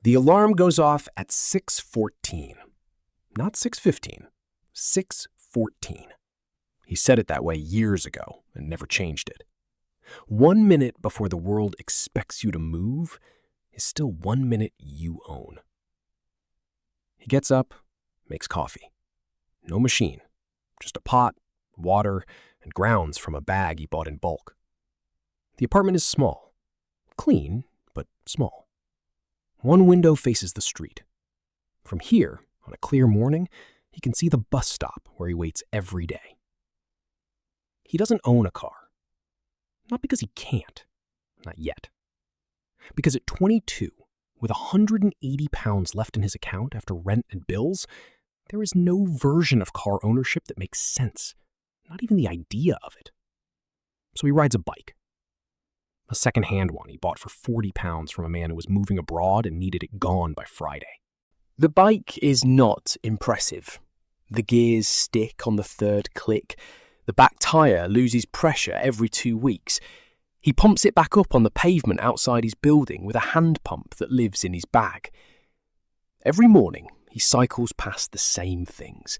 The alarm goes off at 6:14. Not 6:15. 6:14. He said it that way years ago and never changed it. 1 minute before the world expects you to move is still 1 minute you own. He gets up, makes coffee. No machine, just a pot, water, and grounds from a bag he bought in bulk. The apartment is small. Clean, but small. One window faces the street. From here, on a clear morning, he can see the bus stop where he waits every day. He doesn't own a car. Not because he can't. Not yet. Because at 22, with 180 pounds left in his account after rent and bills, there is no version of car ownership that makes sense. Not even the idea of it. So he rides a bike. A second-hand one he bought for 40 pounds from a man who was moving abroad and needed it gone by Friday. The bike is not impressive. The gears stick on the third click. The back tyre loses pressure every 2 weeks. He pumps it back up on the pavement outside his building with a hand pump that lives in his bag. Every morning, he cycles past the same things.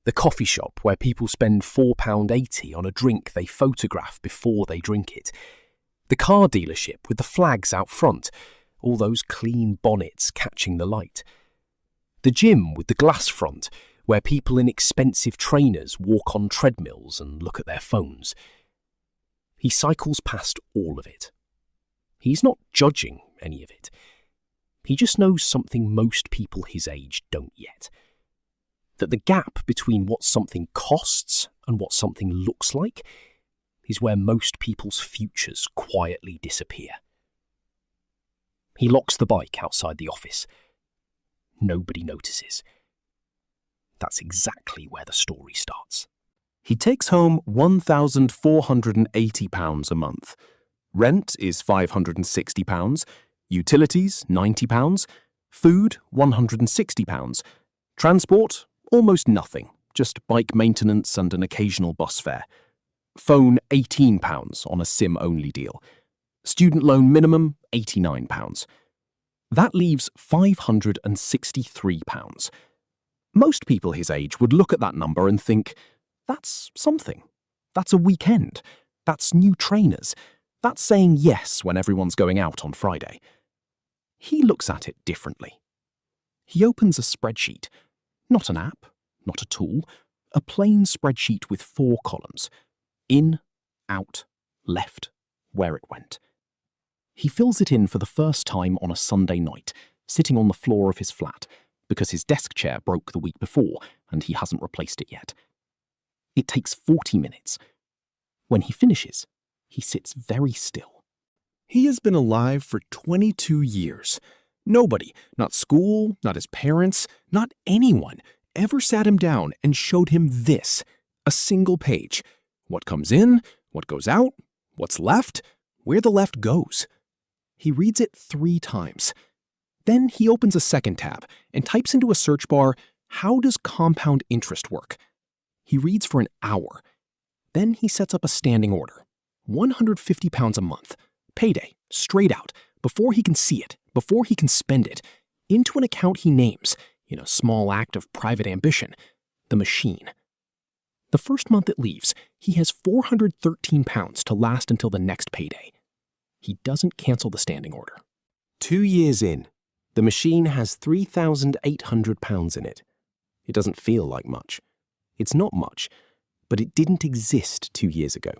The coffee shop where people spend £4.80 on a drink they photograph before they drink it. The car dealership with the flags out front, all those clean bonnets catching the light. The gym with the glass front, where people in expensive trainers walk on treadmills and look at their phones. He cycles past all of it. He's not judging any of it. He just knows something most people his age don't yet. That the gap between what something costs and what something looks like is where most people's futures quietly disappear. He locks the bike outside the office. Nobody notices. That's exactly where the story starts. He takes home £1,480 a month. Rent is £560, utilities £90, food £160, transport almost nothing, just bike maintenance and an occasional bus fare. Phone £18 on a SIM-only deal. Student loan minimum £89. That leaves £563. Most people his age would look at that number and think, that's something. That's a weekend. That's new trainers. That's saying yes when everyone's going out on Friday. He looks at it differently. He opens a spreadsheet. Not an app, not a tool, a plain spreadsheet with 4 columns. In, out, left, where it went. He fills it in for the first time on a Sunday night, sitting on the floor of his flat, because his desk chair broke the week before and he hasn't replaced it yet. It takes 40 minutes. When he finishes, he sits very still. He has been alive for 22 years. Nobody, not school, not his parents, not anyone, ever sat him down and showed him this, a single page. What comes in, what goes out, what's left, where the left goes. He reads it 3 times. Then he opens a second tab and types into a search bar, how does compound interest work? He reads for an hour. Then he sets up a standing order. £150 a month. Payday, straight out, before he can see it, before he can spend it, into an account he names, in a small act of private ambition, the machine. The first month it leaves, he has £413 to last until the next payday. He doesn't cancel the standing order. 2 years in, the machine has £3,800 in it. It doesn't feel like much. It's not much, but it didn't exist 2 years ago,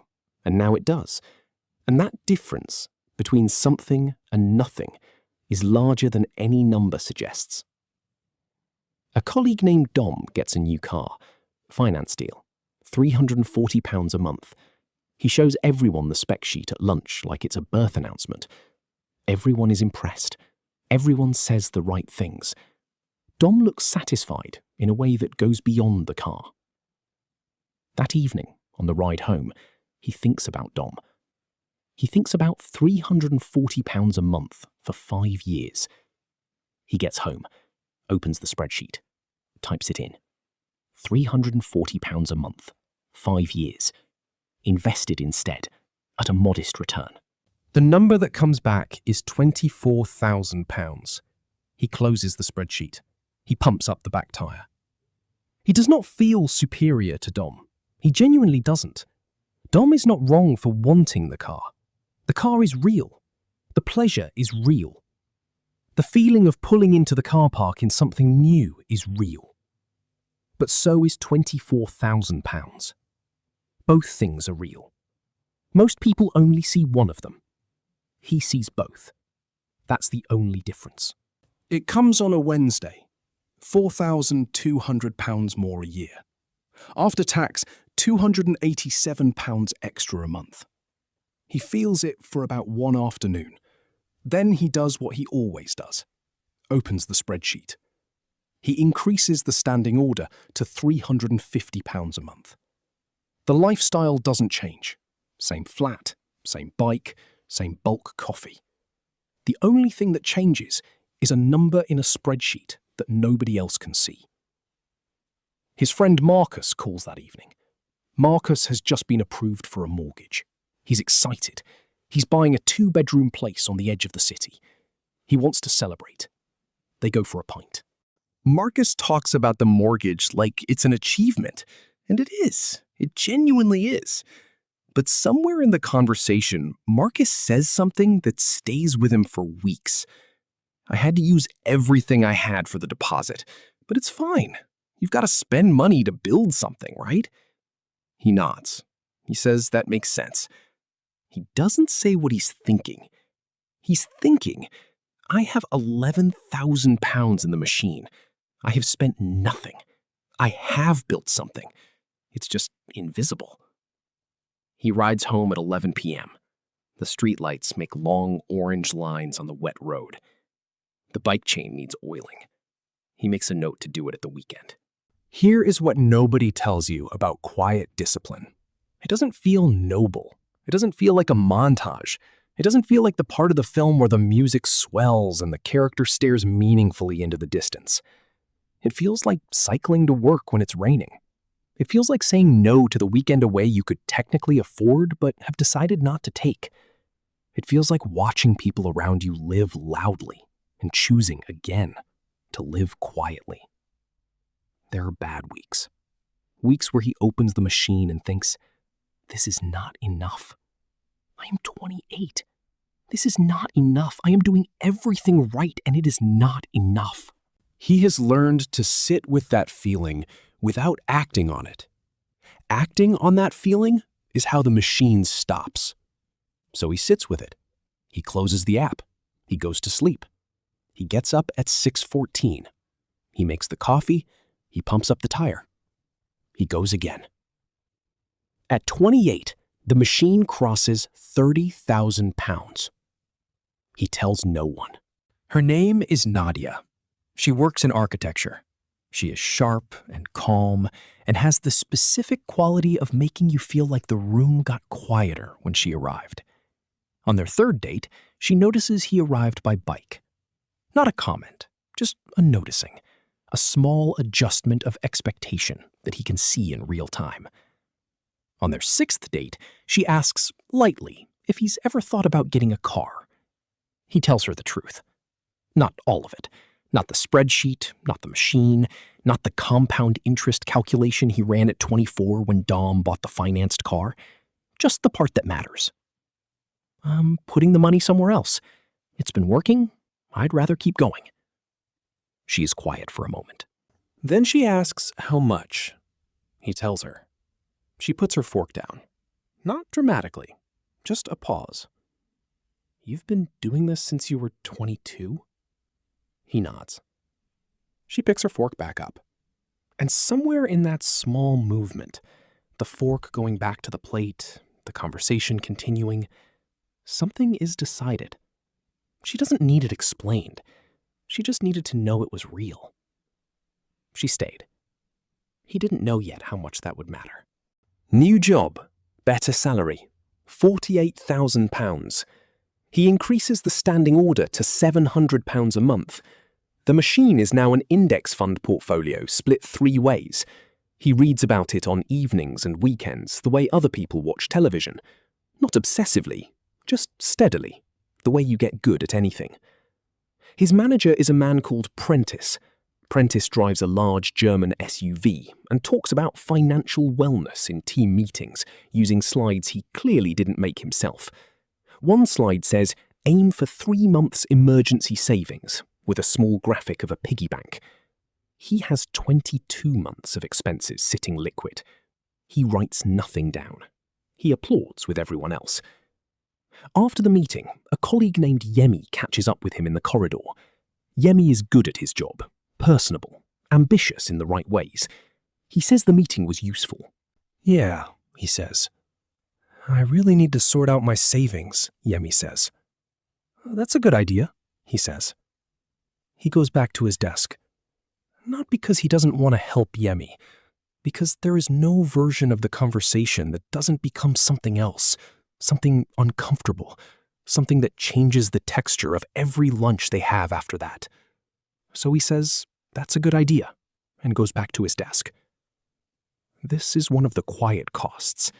and now it does. And that difference between something and nothing is larger than any number suggests. A colleague named Dom gets a new car, finance deal, £340 a month. He shows everyone the spec sheet at lunch like it's a birth announcement. Everyone is impressed. Everyone says the right things. Dom looks satisfied in a way that goes beyond the car. That evening, on the ride home, he thinks about Dom. He thinks about £340 a month for 5 years. He gets home, opens the spreadsheet, types it in. £340 a month, 5 years. Invested instead, at a modest return. The number that comes back is £24,000. He closes the spreadsheet. He pumps up the back tyre. He does not feel superior to Dom. He genuinely doesn't. Dom is not wrong for wanting the car. The car is real. The pleasure is real. The feeling of pulling into the car park in something new is real. But so is £24,000. Both things are real. Most people only see one of them. He sees both. That's the only difference. It comes on a Wednesday. £4,200 more a year. After tax, £287 extra a month. He feels it for about one afternoon. Then he does what he always does. Opens the spreadsheet. He increases the standing order to £350 a month. The lifestyle doesn't change. Same flat, same bike, same bulk coffee. The only thing that changes is a number in a spreadsheet that nobody else can see. His friend Marcus calls that evening. Marcus has just been approved for a mortgage. He's excited. He's buying a 2-bedroom place on the edge of the city. He wants to celebrate. They go for a pint. Marcus talks about the mortgage like it's an achievement, and it is. It genuinely is. But somewhere in the conversation, Marcus says something that stays with him for weeks. I had to use everything I had for the deposit, but it's fine. You've got to spend money to build something, right? He nods. He says that makes sense. He doesn't say what he's thinking. He's thinking, I have £11,000 in the machine. I have spent nothing. I have built something. It's just invisible. He rides home at 11 p.m. The streetlights make long orange lines on the wet road. The bike chain needs oiling. He makes a note to do it at the weekend. Here is what nobody tells you about quiet discipline. It doesn't feel noble. It doesn't feel like a montage. It doesn't feel like the part of the film where the music swells and the character stares meaningfully into the distance. It feels like cycling to work when it's raining. It feels like saying no to the weekend away you could technically afford but have decided not to take. It feels like watching people around you live loudly and choosing again to live quietly. There are bad weeks. Weeks where he opens the machine and thinks, this is not enough. I am 28. This is not enough. I am doing everything right and it is not enough. He has learned to sit with that feeling without acting on it. Acting on that feeling is how the machine stops. So he sits with it. He closes the app. He goes to sleep. He gets up at 6:14. He makes the coffee. He pumps up the tire. He goes again. At 28, the machine crosses £30,000. He tells no one. Her name is Nadia. She works in architecture. She is sharp and calm and has the specific quality of making you feel like the room got quieter when she arrived. On their third date, she notices he arrived by bike. Not a comment, just a noticing, a small adjustment of expectation that he can see in real time. On their sixth date, she asks lightly if he's ever thought about getting a car. He tells her the truth. Not all of it. Not the spreadsheet, not the machine, not the compound interest calculation he ran at 24 when Dom bought the financed car. Just the part that matters. I'm putting the money somewhere else. It's been working. I'd rather keep going. She is quiet for a moment. Then she asks how much. He tells her. She puts her fork down. Not dramatically, just a pause. You've been doing this since you were 22? He nods. She picks her fork back up. And somewhere in that small movement, the fork going back to the plate, the conversation continuing, something is decided. She doesn't need it explained. She just needed to know it was real. She stayed. He didn't know yet how much that would matter. New job, better salary, £48,000. He increases the standing order to £700 a month. The machine is now an index fund portfolio split 3 ways. He reads about it on evenings and weekends, the way other people watch television. Not obsessively, just steadily, the way you get good at anything. His manager is a man called Prentice. Prentice drives a large German SUV and talks about financial wellness in team meetings using slides he clearly didn't make himself. One slide says, "Aim for 3 months emergency savings," with a small graphic of a piggy bank. He has 22 months of expenses sitting liquid. He writes nothing down. He applauds with everyone else. After the meeting, a colleague named Yemi catches up with him in the corridor. Yemi is good at his job, personable, ambitious in the right ways. He says the meeting was useful. "Yeah," he says. "I really need to sort out my savings," Yemi says. "That's a good idea," he says. He goes back to his desk. Not because he doesn't want to help Yemi, because there is no version of the conversation that doesn't become something else, something uncomfortable, something that changes the texture of every lunch they have after that. So he says, "That's a good idea," and goes back to his desk. This is one of the quiet costs.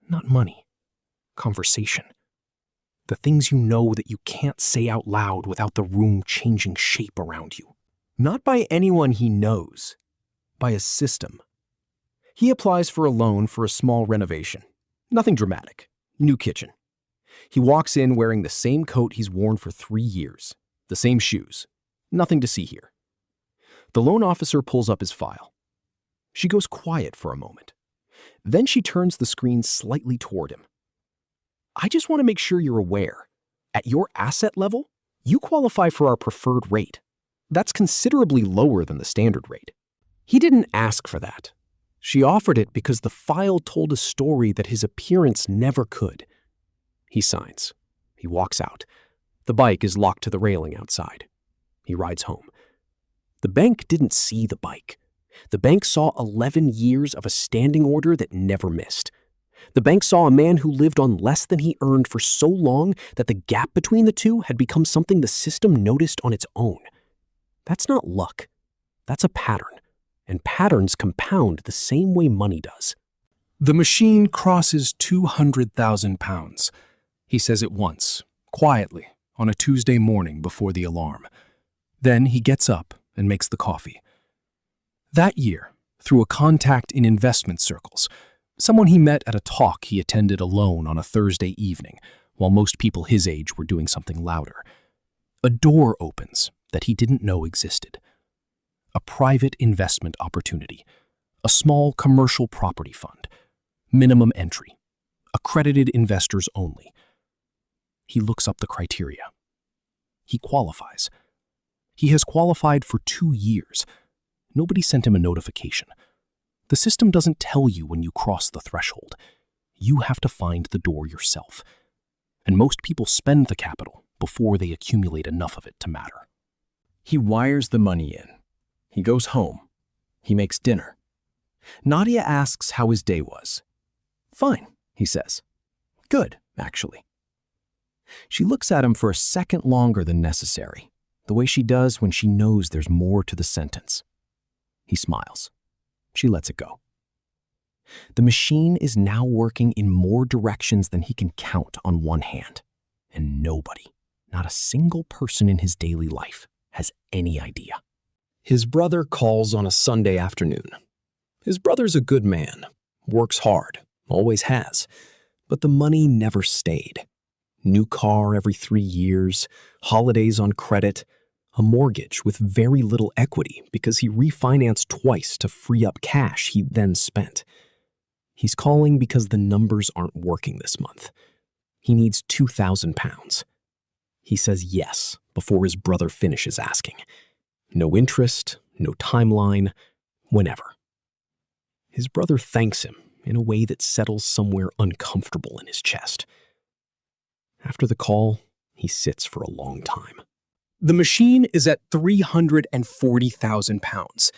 Not money. Conversation. The things you know that you can't say out loud without the room changing shape around you. Not by anyone he knows, by a system. He applies for a loan for a small renovation. Nothing dramatic. New kitchen. He walks in wearing the same coat he's worn for 3 years. The same shoes. Nothing to see here. The loan officer pulls up his file. She goes quiet for a moment. Then she turns the screen slightly toward him. "I just want to make sure you're aware. At your asset level, you qualify for our preferred rate. That's considerably lower than the standard rate." He didn't ask for that. She offered it because the file told a story that his appearance never could. He signs. He walks out. The bike is locked to the railing outside. He rides home. The bank didn't see the bike. The bank saw 11 years of a standing order that never missed. The bank saw a man who lived on less than he earned for so long that the gap between the two had become something the system noticed on its own. That's not luck. That's a pattern. And patterns compound the same way money does. The machine crosses 200,000 pounds. He says it once, quietly, on a Tuesday morning before the alarm. Then he gets up and makes the coffee. That year, through a contact in investment circles, someone he met at a talk he attended alone on a Thursday evening, while most people his age were doing something louder, a door opens that he didn't know existed. A private investment opportunity, a small commercial property fund, minimum entry, accredited investors only. He looks up the criteria. He qualifies. He has qualified for 2 years. Nobody sent him a notification. The system doesn't tell you when you cross the threshold. You have to find the door yourself. And most people spend the capital before they accumulate enough of it to matter. He wires the money in. He goes home. He makes dinner. Nadia asks how his day was. "Fine," he says. "Good, actually." She looks at him for a second longer than necessary, the way she does when she knows there's more to the sentence. He smiles. She lets it go. The machine is now working in more directions than he can count on one hand, and nobody, not a single person in his daily life, has any idea. His brother calls on a Sunday afternoon. His brother's a good man, works hard, always has, but the money never stayed. New car every 3 years, holidays on credit, a mortgage with very little equity because he refinanced twice to free up cash he then spent. He's calling because the numbers aren't working this month. He needs £2,000. He says yes before his brother finishes asking. No interest, no timeline, whenever. His brother thanks him in a way that settles somewhere uncomfortable in his chest. After the call, he sits for a long time. The machine is at £340,000.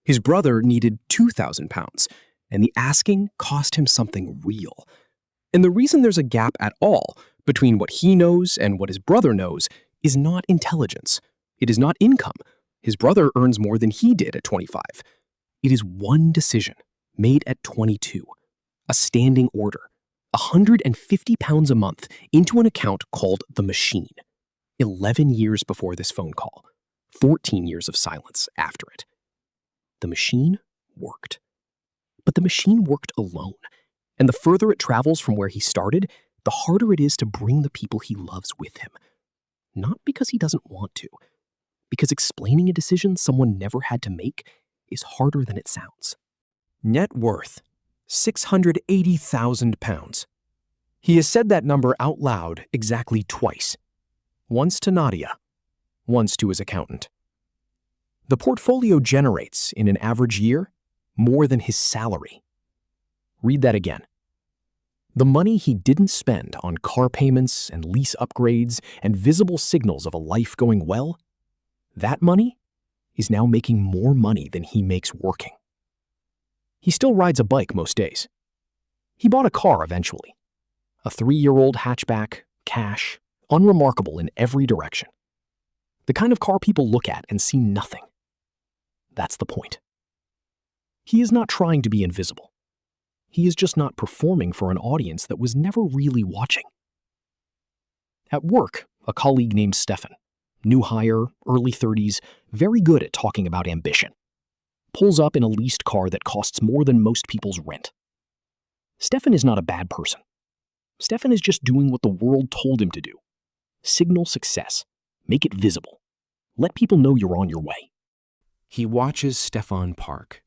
His brother needed £2,000, and the asking cost him something real. And the reason there's a gap at all between what he knows and what his brother knows is not intelligence. It is not income. His brother earns more than he did at 25. It is one decision made at 22, a standing order, £150 a month into an account called the machine. 11 years before this phone call, 14 years of silence after it. The machine worked. But the machine worked alone, and the further it travels from where he started, the harder it is to bring the people he loves with him. Not because he doesn't want to, because explaining a decision someone never had to make is harder than it sounds. Net worth, £680,000. He has said that number out loud exactly twice. Once to Nadia, once to his accountant. The portfolio generates, in an average year, more than his salary. Read that again. The money he didn't spend on car payments and lease upgrades and visible signals of a life going well, that money is now making more money than he makes working. He still rides a bike most days. He bought a car eventually. A 3-year-old hatchback, cash, unremarkable in every direction. The kind of car people look at and see nothing. That's the point. He is not trying to be invisible. He is just not performing for an audience that was never really watching. At work, a colleague named Stefan, new hire, early 30s, very good at talking about ambition, pulls up in a leased car that costs more than most people's rent. Stefan is not a bad person. Stefan is just doing what the world told him to do. Signal success. Make it visible. Let people know you're on your way. He watches Stefan park.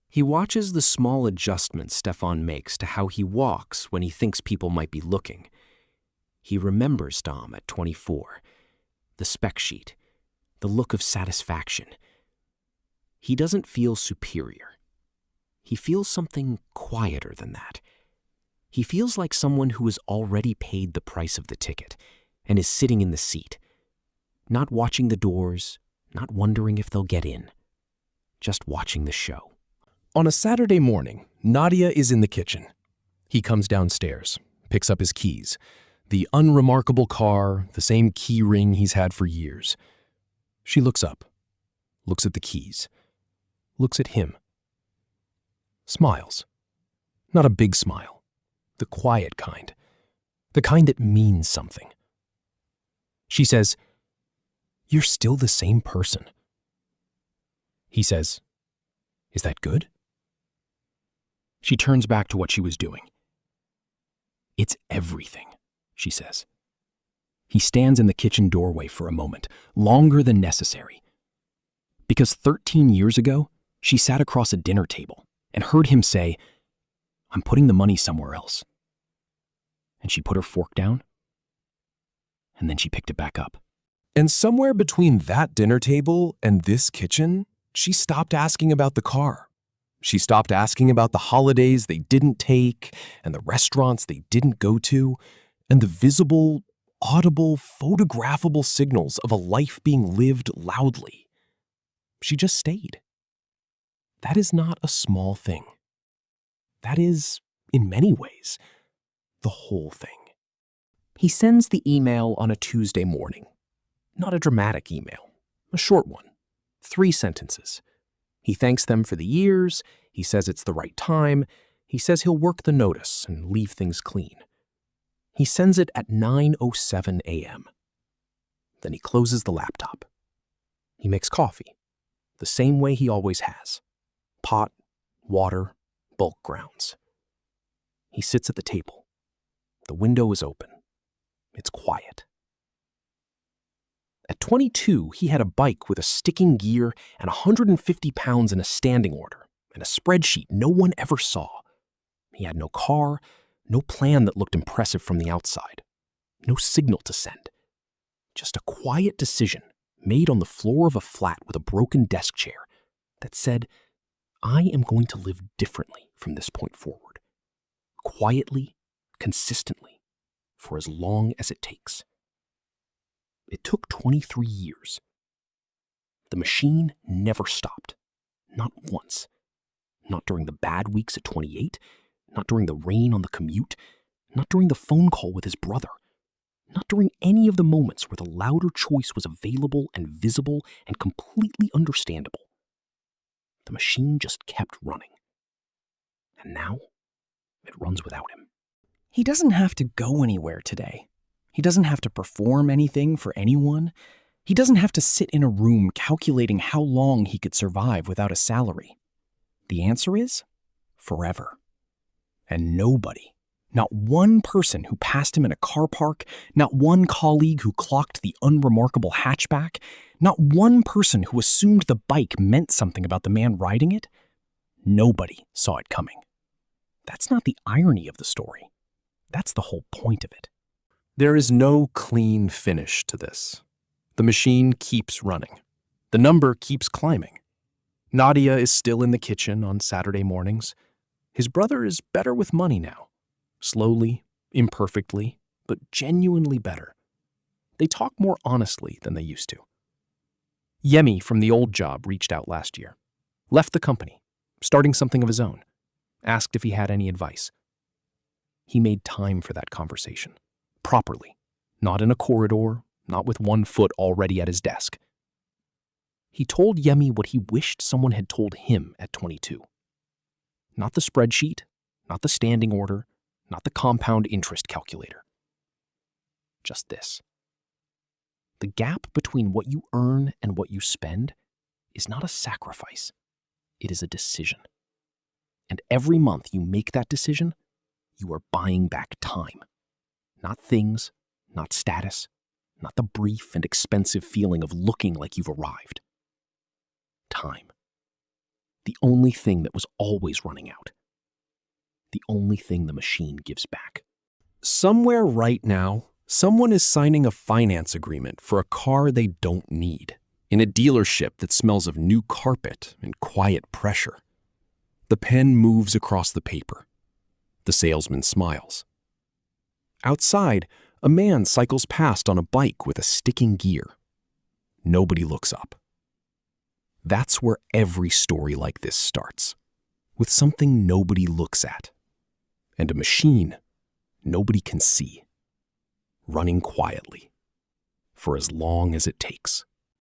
He watches the small adjustments Stefan makes to how he walks when he thinks people might be looking. He remembers Dom at 24. The spec sheet. The look of satisfaction. He doesn't feel superior. He feels something quieter than that. He feels like someone who has already paid the price of the ticket and is sitting in the seat, not watching the doors, not wondering if they'll get in, just watching the show. On a Saturday morning, Nadia is in the kitchen. He comes downstairs, picks up his keys, the unremarkable car, the same key ring he's had for years. She looks up, looks at the keys, looks at him, smiles. Not a big smile, the quiet kind, the kind that means something. She says, "You're still the same person." He says, "Is that good?" She turns back to what she was doing. "It's everything," she says. He stands in the kitchen doorway for a moment, longer than necessary. Because 13 years ago, she sat across a dinner table and heard him say, "I'm putting the money somewhere else." And she put her fork down, and then she picked it back up. And somewhere between that dinner table and this kitchen, she stopped asking about the car. She stopped asking about the holidays they didn't take and the restaurants they didn't go to and the visible, audible, photographable signals of a life being lived loudly. She just stayed. That is not a small thing. That is, in many ways, the whole thing. He sends the email on a Tuesday morning. Not a dramatic email, a short one, 3 sentences. He thanks them for the years, he says it's the right time, he says he'll work the notice and leave things clean. He sends it at 9:07 a.m. Then he closes the laptop. He makes coffee, the same way he always has. Pot, water, bulk grounds. He sits at the table. The window is open. It's quiet. At 22, he had a bike with a sticking gear and 150 pounds in a standing order and a spreadsheet no one ever saw. He had no car, no plan that looked impressive from the outside, no signal to send. Just a quiet decision made on the floor of a flat with a broken desk chair that said, "I am going to live differently from this point forward. Quietly, consistently, for as long as it takes." It took 23 years. The machine never stopped. Not once. Not during the bad weeks at 28. Not during the rain on the commute. Not during the phone call with his brother. Not during any of the moments where the louder choice was available and visible and completely understandable. The machine just kept running. And now, it runs without him. He doesn't have to go anywhere today. He doesn't have to perform anything for anyone. He doesn't have to sit in a room calculating how long he could survive without a salary. The answer is forever. And nobody, not one person who passed him in a car park, not one colleague who clocked the unremarkable hatchback, not one person who assumed the bike meant something about the man riding it, nobody saw it coming. That's not the irony of the story. That's the whole point of it. There is no clean finish to this. The machine keeps running. The number keeps climbing. Nadia is still in the kitchen on Saturday mornings. His brother is better with money now. Slowly, imperfectly, but genuinely better. They talk more honestly than they used to. Yemi from the old job reached out last year. Left the company, starting something of his own. Asked if he had any advice. He made time for that conversation. Properly. Not in a corridor, not with one foot already at his desk. He told Yemi what he wished someone had told him at 22. Not the spreadsheet, not the standing order, not the compound interest calculator. Just this. The gap between what you earn and what you spend is not a sacrifice. It is a decision. And every month you make that decision, you are buying back time. Not things, not status, not the brief and expensive feeling of looking like you've arrived. Time. The only thing that was always running out. The only thing the machine gives back. Somewhere right now, someone is signing a finance agreement for a car they don't need, in a dealership that smells of new carpet and quiet pressure. The pen moves across the paper. The salesman smiles. Outside, a man cycles past on a bike with a sticking gear. Nobody looks up. That's where every story like this starts, with something nobody looks at, and a machine nobody can see, running quietly, for as long as it takes.